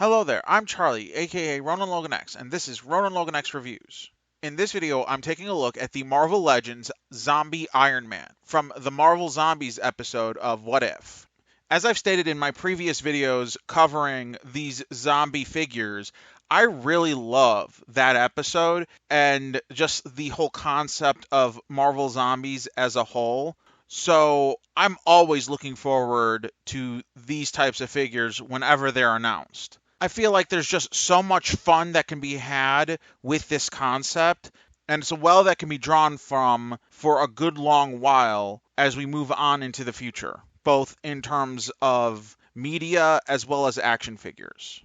Hello there, I'm Charlie, aka Ronan Logan X, and this is Ronan Logan X Reviews. In this video, I'm taking a look at the Marvel Legends Zombie Iron Man from the Marvel Zombies episode of What If. As I've stated in my previous videos covering these zombie figures, I really love that episode and just the whole concept of Marvel Zombies as a whole. So I'm always looking forward to these types of figures whenever they're announced. I feel like there's just so much fun that can be had with this concept, and it's a well that can be drawn from for a good long while as we move on into the future, both in terms of media as well as action figures.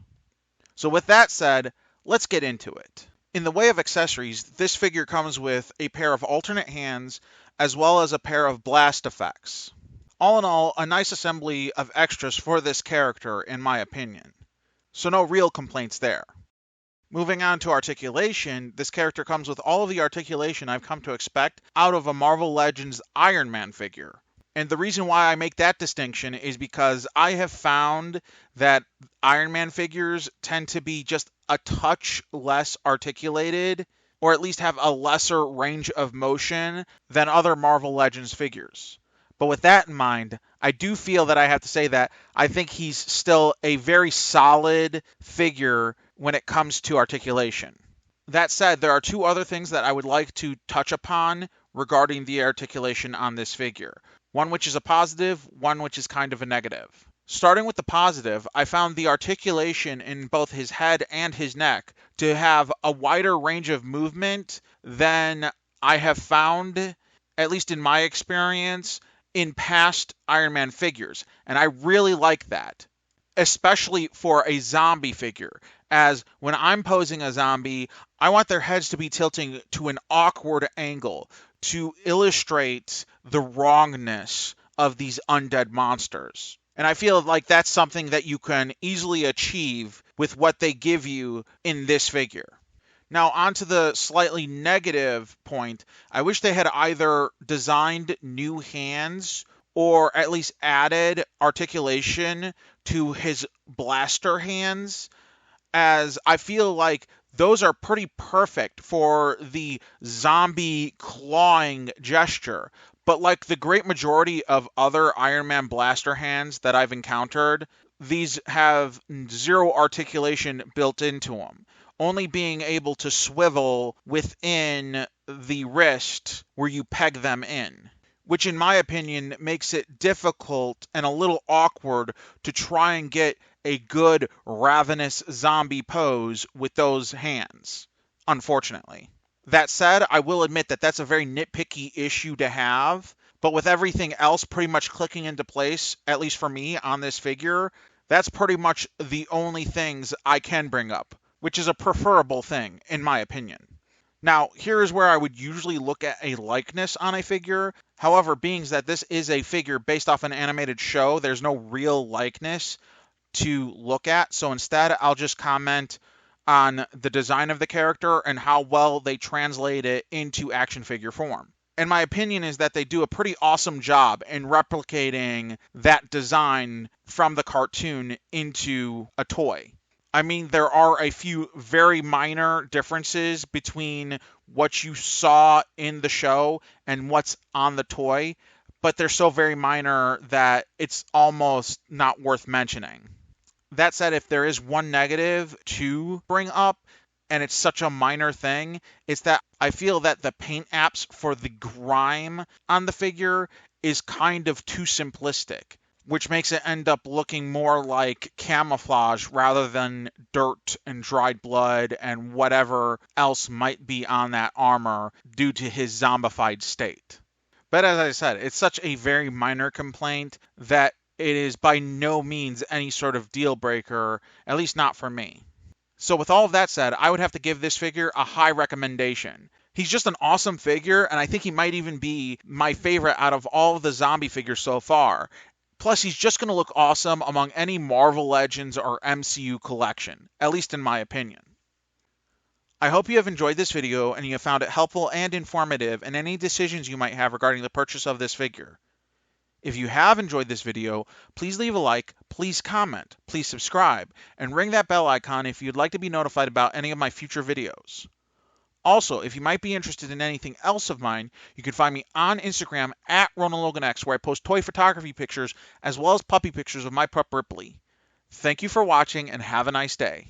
So, with that said, let's get into it. In the way of accessories, this figure comes with a pair of alternate hands as well as a pair of blast effects. All in all, a nice assembly of extras for this character, in my opinion. So no real complaints there. Moving on to articulation, this character comes with all of the articulation I've come to expect out of a Marvel Legends Iron Man figure. And the reason why I make that distinction is because I have found that Iron Man figures tend to be just a touch less articulated, or at least have a lesser range of motion than other Marvel Legends figures. But with that in mind, I do feel that I have to say that I think he's still a very solid figure when it comes to articulation. That said, there are two other things that I would like to touch upon regarding the articulation on this figure. One which is a positive, one which is kind of a negative. Starting with the positive, I found the articulation in both his head and his neck to have a wider range of movement than I have found, at least in my experience, in past Iron Man figures, and I really like that, especially for a zombie figure, as when I'm posing a zombie, I want their heads to be tilting to an awkward angle to illustrate the wrongness of these undead monsters. And I feel like that's something that you can easily achieve with what they give you in this figure. Now, on to the slightly negative point. I wish they had either designed new hands or at least added articulation to his blaster hands, as I feel like those are pretty perfect for the zombie clawing gesture. But like the great majority of other Iron Man blaster hands that I've encountered, these have zero articulation built into them, only being able to swivel within the wrist where you peg them in, which in my opinion makes it difficult and a little awkward to try and get a good ravenous zombie pose with those hands, unfortunately. That said, I will admit that that's a very nitpicky issue to have, but with everything else pretty much clicking into place, at least for me on this figure, that's pretty much the only things I can bring up, which is a preferable thing, in my opinion. Now, here is where I would usually look at a likeness on a figure. However, being that this is a figure based off an animated show, there's no real likeness to look at. So instead, I'll just comment on the design of the character and how well they translate it into action figure form. And my opinion is that they do a pretty awesome job in replicating that design from the cartoon into a toy. I mean, there are a few very minor differences between what you saw in the show and what's on the toy, but they're so very minor that it's almost not worth mentioning. That said, if there is one negative to bring up, and it's such a minor thing, it's that I feel that the paint apps for the grime on the figure is kind of too simplistic, which makes it end up looking more like camouflage rather than dirt and dried blood and whatever else might be on that armor due to his zombified state. But as I said, it's such a very minor complaint that it is by no means any sort of deal breaker, at least not for me. So with all of that said, I would have to give this figure a high recommendation. He's just an awesome figure, and I think he might even be my favorite out of all of the zombie figures so far. Plus, he's just going to look awesome among any Marvel Legends or MCU collection, at least in my opinion. I hope you have enjoyed this video and you have found it helpful and informative in any decisions you might have regarding the purchase of this figure. If you have enjoyed this video, please leave a like, please comment, please subscribe, and ring that bell icon if you'd like to be notified about any of my future videos. Also, if you might be interested in anything else of mine, you can find me on Instagram at RonanLoganX, where I post toy photography pictures as well as puppy pictures of my pup Ripley. Thank you for watching and have a nice day.